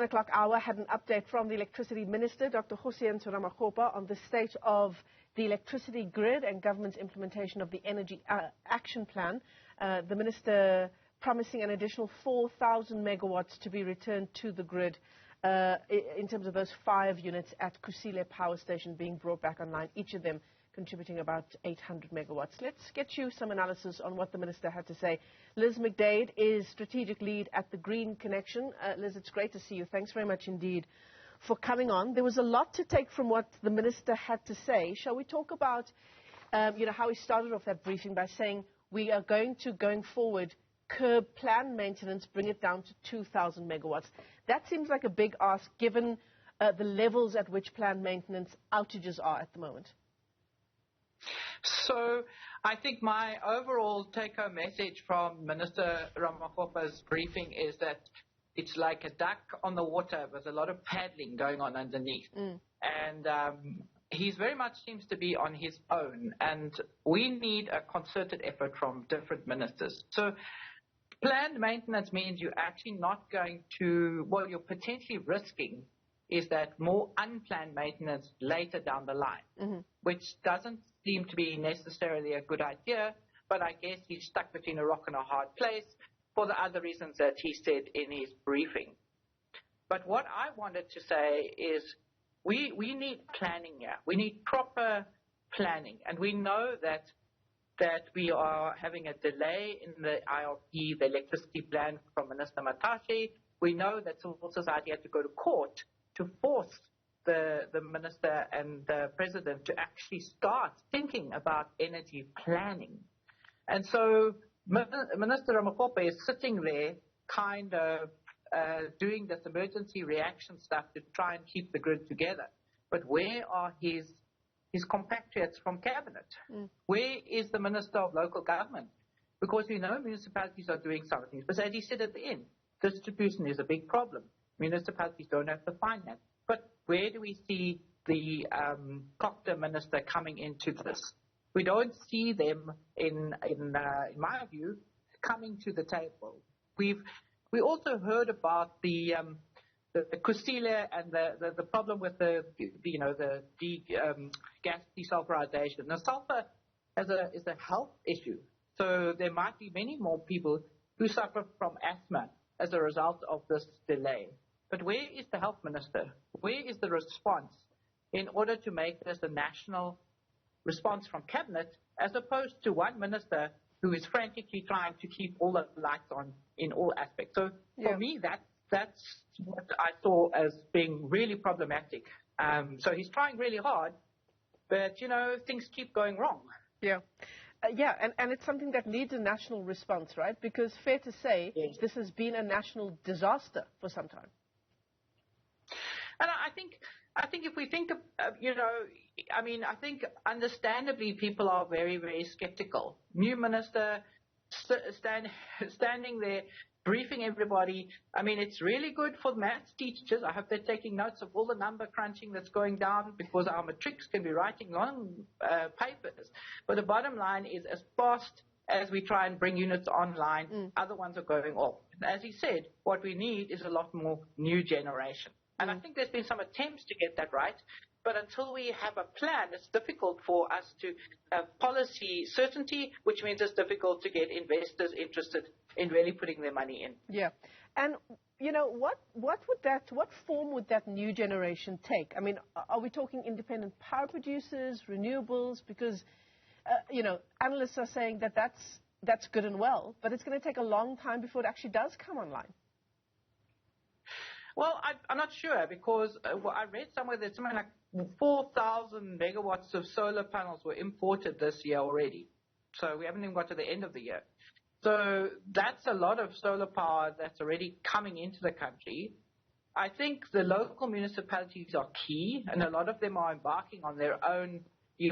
o'clock hour, had an update from the Electricity Minister, Dr Kgosientsho Ramokgopa, on the state of the electricity grid and government's implementation of the Energy Action Plan. The Minister promising an additional 4,000 megawatts to be returned to the grid in terms of those 5 units at Kusile Power Station being brought back online, each of them contributing about 800 megawatts. Let's get you some analysis on what the Minister had to say. Liz McDaid is Strategic Lead at the Green Connection. Liz, it's great to see you. Thanks very much indeed for coming on. There was a lot to take from what the Minister had to say. Shall we talk about how he started off that briefing by saying we are going forward, curb planned maintenance, bring it down to 2,000 megawatts. That seems like a big ask given the levels at which planned maintenance outages are at the moment. So I think my overall take-home message from Minister Ramokgopa's briefing is that it's like a duck on the water with a lot of paddling going on underneath. And he very much seems to be on his own. And we need a concerted effort from different ministers. So planned maintenance means you're actually not going to, well, you're potentially risking is that more unplanned maintenance later down the line, which doesn't seem to be necessarily a good idea, but I guess he's stuck between a rock and a hard place for the other reasons that he said in his briefing. But what I wanted to say is we need planning here. We need proper planning, and we know that we are having a delay in the IRP, the electricity plan from Minister Matashi. We know that civil society had to go to court to force the minister and the president to actually start thinking about energy planning. And so Minister Ramokgopa is sitting there kind of doing this emergency reaction stuff to try and keep the grid together. But where are his compatriots from cabinet? Where is the Minister of Local Government? Because we know municipalities are doing some things. But as he said at the end, distribution is a big problem. Municipalities don't have the finance. But where do we see the copter minister coming into this? We don't see them, in my view, coming to the table. We also heard about the Kusile and the problem with the gas desulfurization. Now, sulfur is a health issue, so there might be many more people who suffer from asthma as a result of this delay. But where is the health minister? Where is the response in order to make this a national response from cabinet, as opposed to one minister who is frantically trying to keep all the lights on in all aspects? So for me, that's what I saw as being really problematic. So he's trying really hard, but, things keep going wrong. And it's something that needs a national response, right? Because fair to say, this has been a national disaster for some time. And I think if we think of, I think understandably people are very, very skeptical. New minister standing there, briefing everybody. I mean, it's really good for maths teachers. I hope they're taking notes of all the number crunching that's going down, because our matrics can be writing long papers. But the bottom line is, as fast as we try and bring units online, other ones are going off. As he said, what we need is a lot more new generation. And I think there's been some attempts to get that right. But until we have a plan, it's difficult for us to have policy certainty, which means it's difficult to get investors interested in really putting their money in. And, what form would that new generation take? I mean, are we talking independent power producers, renewables? Because, analysts are saying that that's good and well, but it's going to take a long time before it actually does come online. Well, I'm not sure, because I read somewhere that something like 4,000 megawatts of solar panels were imported this year already. So we haven't even got to the end of the year. So that's a lot of solar power that's already coming into the country. I think the local municipalities are key, and a lot of them are embarking on their own,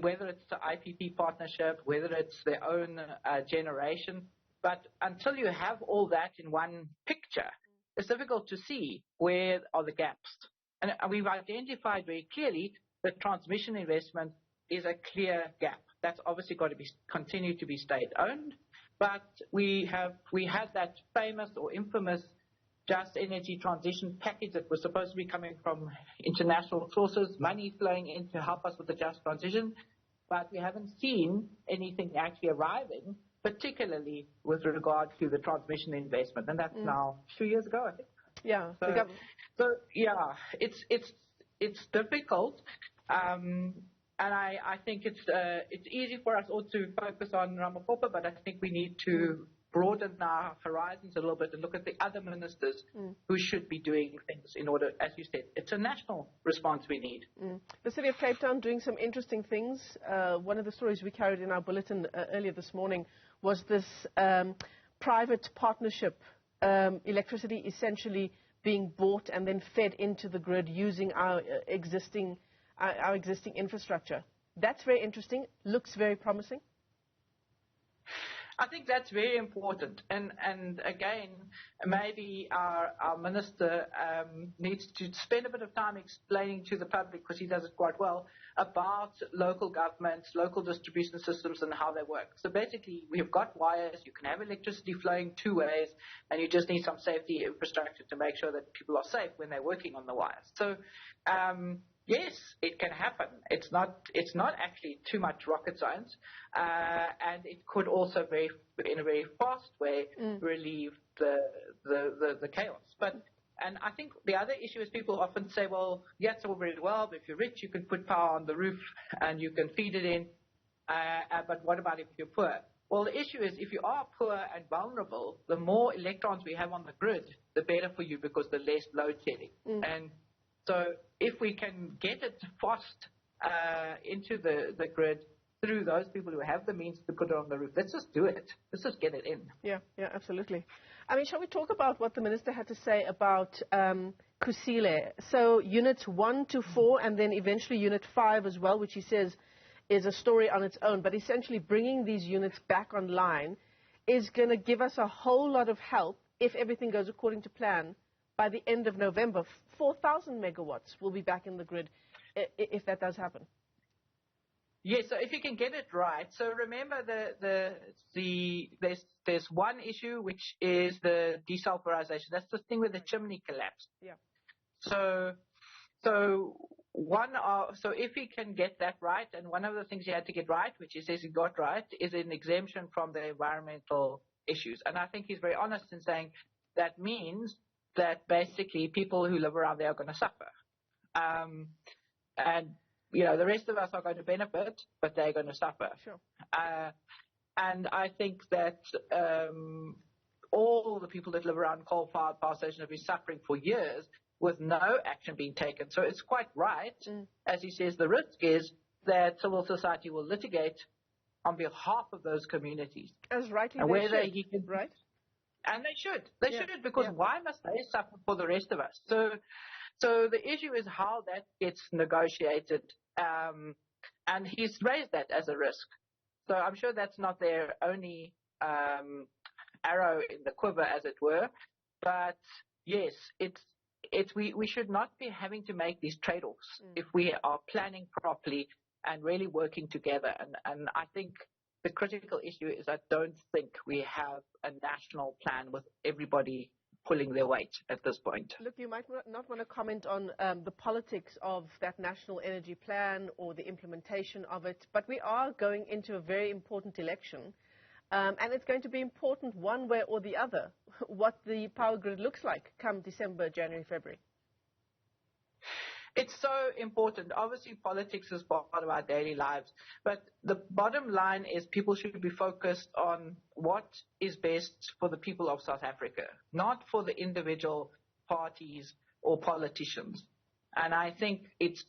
whether it's the IPP partnership, whether it's their own generation. But until you have all that in one picture, it's difficult to see where are the gaps. And we've identified very clearly that transmission investment is a clear gap. That's obviously got to continue to be state-owned. But we had that famous or infamous just energy transition package that was supposed to be coming from international sources, money flowing in to help us with the just transition, but we haven't seen anything actually arriving, particularly with regard to the transmission investment, and that's now 2 years ago, I think. Yeah. So yeah, it's difficult, and I think it's easy for us all to focus on Ramokgopa, but I think we need to broaden our horizons a little bit and look at the other ministers who should be doing things in order, as you said, it's a national response we need. The city of Cape Town doing some interesting things. One of the stories we carried in our bulletin earlier this morning was this private partnership, electricity essentially being bought and then fed into the grid using our existing infrastructure. That's very interesting, looks very promising. I think that's very important, and again, maybe our minister needs to spend a bit of time explaining to the public, because he does it quite well, about local governments, local distribution systems and how they work. So basically, we've got wires, you can have electricity flowing two ways, and you just need some safety infrastructure to make sure that people are safe when they're working on the wires. So yes, it can happen. It's not actually too much rocket science, and it could also in a very fast way relieve the chaos. And I think the other issue is people often say, well, yes, it's all very well, but if you're rich, you can put power on the roof and you can feed it in. But what about if you're poor? Well, the issue is if you are poor and vulnerable, the more electrons we have on the grid, the better for you, because the less load shedding. And so if we can get it fast into the grid through those people who have the means to put it on the roof, let's just do it. Let's just get it in. Yeah, absolutely. I mean, shall we talk about what the minister had to say about Kusile? So units 1 to 4 and then eventually unit 5 as well, which he says is a story on its own. But essentially bringing these units back online is going to give us a whole lot of help if everything goes according to plan. By the end of November, 4,000 megawatts will be back in the grid if that does happen. Yes, so if you can get it right. So remember, there's one issue, which is the desulfurization. That's the thing where the chimney collapsed. Yeah. So if he can get that right, and one of the things he had to get right, which he says he got right, is an exemption from the environmental issues. And I think he's very honest in saying that means that basically people who live around there are going to suffer. And, the rest of us are going to benefit, but they're going to suffer. Sure. And I think that all the people that live around coal-fired power stations have been suffering for years with no action being taken. So it's quite right, as he says, the risk is that civil society will litigate on behalf of those communities. As rightly and they whether should, he can, right? And they should. They should, because why must they suffer for the rest of us? So the issue is how that gets negotiated, and he's raised that as a risk. So I'm sure that's not their only arrow in the quiver, as it were. But yes, we should not be having to make these trade-offs if we are planning properly and really working together. And I think the critical issue is I don't think we have a national plan with everybody pulling their weight at this point. Look, you might not want to comment on the politics of that national energy plan or the implementation of it, but we are going into a very important election, and it's going to be important one way or the other what the power grid looks like come December, January, February. It's so important. Obviously, politics is part of our daily lives. But the bottom line is people should be focused on what is best for the people of South Africa, not for the individual parties or politicians. And I think it's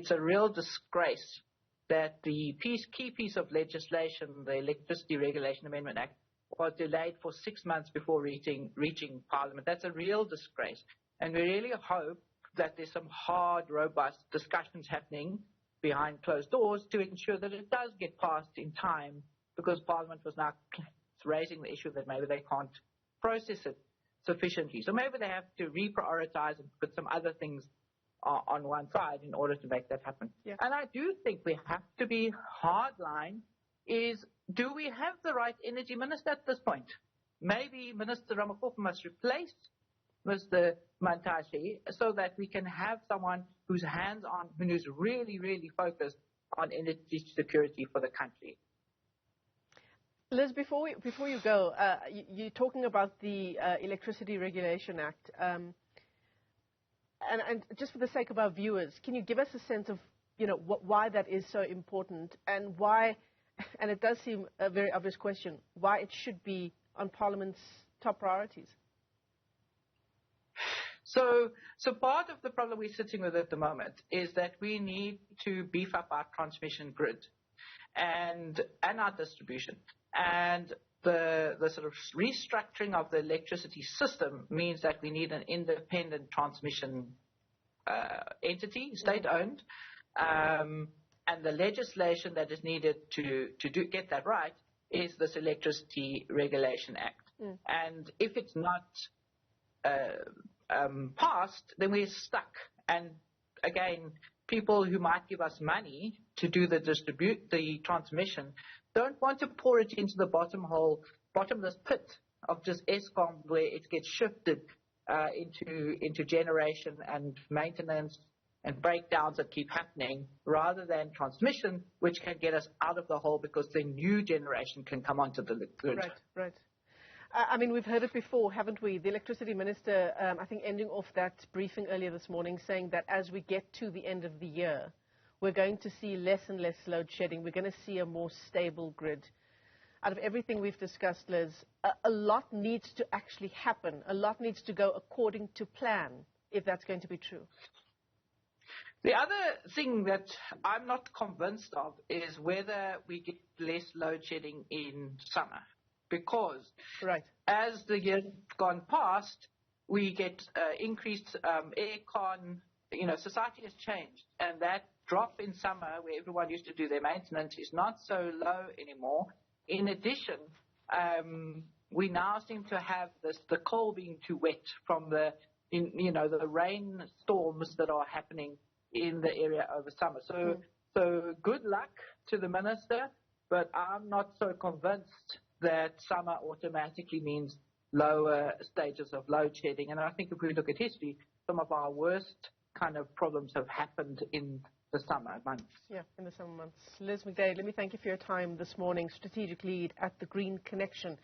a real disgrace that the key piece of legislation, the Electricity Regulation Amendment Act, was delayed for 6 months before reaching Parliament. That's a real disgrace. And we really hope that there's some hard, robust discussions happening behind closed doors to ensure that it does get passed in time, because Parliament was now raising the issue that maybe they can't process it sufficiently. So maybe they have to reprioritize and put some other things on one side in order to make that happen. Yeah. And I do think we have to be hardline is, do we have the right energy minister at this point? Maybe Minister Ramokgopa must replace Mr. Mantashe, so that we can have someone who's hands-on, who's really, really focused on energy security for the country. Liz, before you go, you're talking about the Electricity Regulation Act. And just for the sake of our viewers, can you give us a sense of, why that is so important and why, and it does seem a very obvious question, why it should be on Parliament's top priorities? So part of the problem we're sitting with at the moment is that we need to beef up our transmission grid and our distribution. And the sort of restructuring of the electricity system means that we need an independent transmission entity, state-owned, and the legislation that is needed to get that right is this Electricity Regulation Act. And if it's not passed, then we're stuck. And again, people who might give us money to do the transmission don't want to pour it into the bottomless pit of just Eskom, where it gets shifted into generation and maintenance and breakdowns that keep happening, rather than transmission, which can get us out of the hole because the new generation can come onto the grid. Right. I mean, we've heard it before, haven't we? The Electricity Minister, I think, ending off that briefing earlier this morning, saying that as we get to the end of the year, we're going to see less and less load shedding. We're going to see a more stable grid. Out of everything we've discussed, Liz, a lot needs to actually happen. A lot needs to go according to plan, if that's going to be true. The other thing that I'm not convinced of is whether we get less load shedding in summer. Because as the year's gone past, we get increased aircon. Society has changed, and that drop in summer, where everyone used to do their maintenance, is not so low anymore. In addition, we now seem to have the coal being too wet from the rainstorms that are happening in the area over summer. So good luck to the minister, but I'm not so convinced that summer automatically means lower stages of load shedding. And I think if we look at history, some of our worst kind of problems have happened in the summer months. Yeah, in the summer months. Liz McDaid, let me thank you for your time this morning, strategic lead at the Green Connection,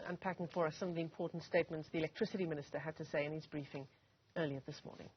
unpacking for us some of the important statements the Electricity Minister had to say in his briefing earlier this morning.